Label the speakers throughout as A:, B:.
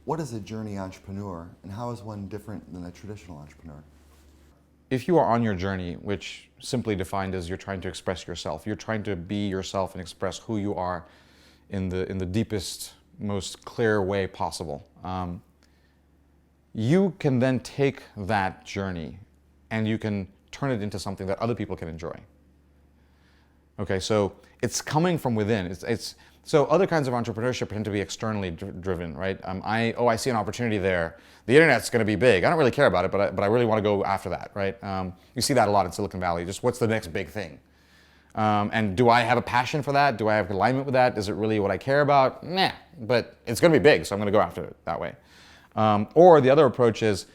A: What is a journey entrepreneur, and how is one different than a traditional entrepreneur?
B: If you are on your journey, which simply defined as you're trying to express yourself, you're trying to be yourself and express who you are in the deepest, most clear way possible, you can then take that journey and you can turn it into something that other people can enjoy. Okay, so it's coming from within. So other kinds of entrepreneurship tend to be externally driven, right? I see an opportunity there. The internet's going to be big. I don't really care about it, but I really want to go after that, right? You see that a lot in Silicon Valley. Just what's the next big thing? And do I have a passion for that? Do I have alignment with that? Is it really what I care about? Nah, but it's going to be big, so I'm going to go after it that way. Or the other approach is,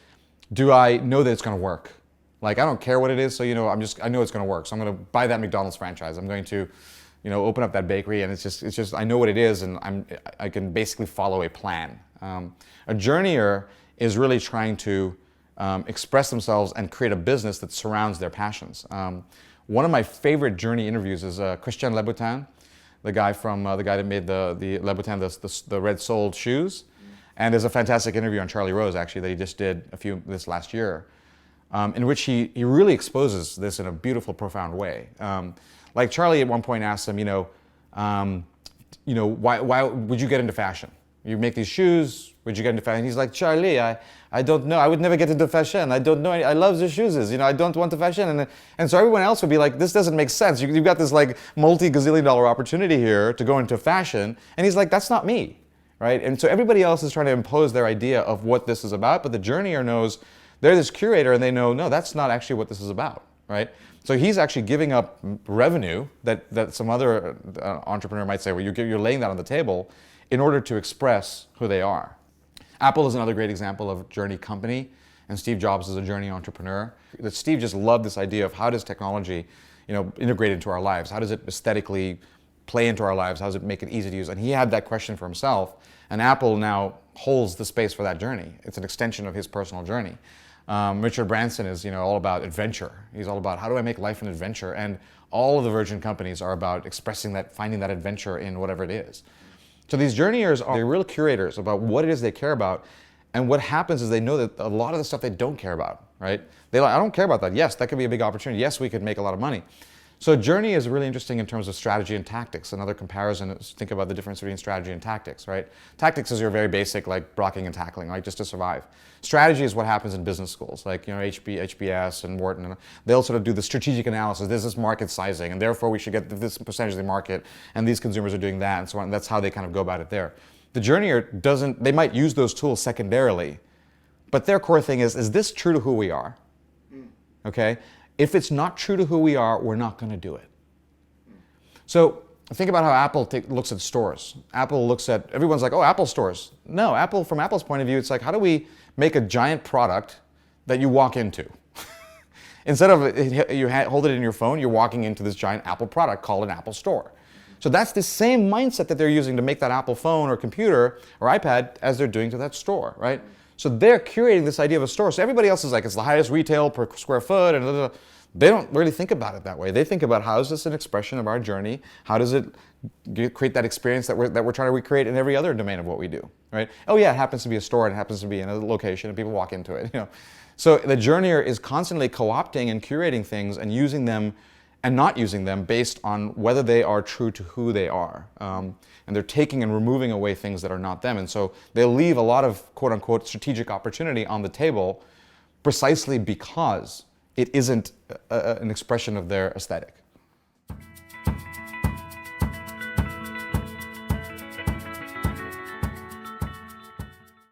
B: do I know that it's going to work? Like, I don't care what it is, so I know it's going to work. So I'm going to buy that McDonald's franchise. I'm going to open up that bakery, and it's just I know what it is, and I can basically follow a plan. A journeyer is really trying to express themselves and create a business that surrounds their passions. One of my favorite journey interviews is Christian Louboutin, the guy that made the Louboutin, the red-soled shoes. And there's a fantastic interview on Charlie Rose, actually, that he just did this last year, in which he really exposes this in a beautiful, profound way. Like Charlie at one point asked him, why would you get into fashion? You make these shoes, would you get into fashion? He's like, Charlie, I don't know. I would never get into fashion. I don't know. I love the shoes. I don't want the fashion. And so everyone else would be like, this doesn't make sense. You've got this like multi-gazillion dollar opportunity here to go into fashion. And he's like, that's not me, right? And so everybody else is trying to impose their idea of what this is about. But the journeyer knows they're this curator, and they know, no, that's not actually what this is about, right? So he's actually giving up revenue that some other entrepreneur might say, well, you're laying that on the table in order to express who they are. Apple is another great example of a journey company, and Steve Jobs is a journey entrepreneur. That Steve just loved this idea of how does technology, integrate into our lives? How does it aesthetically play into our lives? How does it make it easy to use? And he had that question for himself, and Apple now holds the space for that journey. It's an extension of his personal journey. Richard Branson is all about adventure. He's all about how do I make life an adventure, and all of the Virgin companies are about expressing that, finding that adventure in whatever it is. So these journeyers are real curators about what it is they care about, and what happens is they know that a lot of the stuff they don't care about, right? I don't care about that. Yes, that could be a big opportunity. Yes, we could make a lot of money. So journey is really interesting in terms of strategy and tactics. Another comparison is think about the difference between strategy and tactics, right? Tactics is your very basic, like blocking and tackling, right? Just to survive. Strategy is what happens in business schools, like HBS and Wharton. And they'll sort of do the strategic analysis. This is market sizing, and therefore we should get this percentage of the market, and these consumers are doing that, and so on. And that's how they kind of go about it there. The journeyer doesn't. They might use those tools secondarily, but their core thing is this true to who we are? Okay. If it's not true to who we are, we're not going to do it. So think about how Apple looks at stores. Apple looks at, everyone's like, oh, Apple stores. No, from Apple's point of view, it's like, how do we make a giant product that you walk into? Instead of you hold it in your phone, you're walking into this giant Apple product called an Apple store. So that's the same mindset that they're using to make that Apple phone or computer or iPad as they're doing to that store, right? So they're curating this idea of a store. So everybody else is like, it's the highest retail per square foot, and they don't really think about it that way. They think about how is this an expression of our journey? How does it create that experience that we're trying to recreate in every other domain of what we do, right? Oh yeah, it happens to be a store, and it happens to be in a location, and people walk into it. So the journeyer is constantly co-opting and curating things and using them and not using them based on whether they are true to who they are. And they're taking and removing away things that are not them. And so they'll leave a lot of quote unquote strategic opportunity on the table precisely because it isn't an expression of their aesthetic.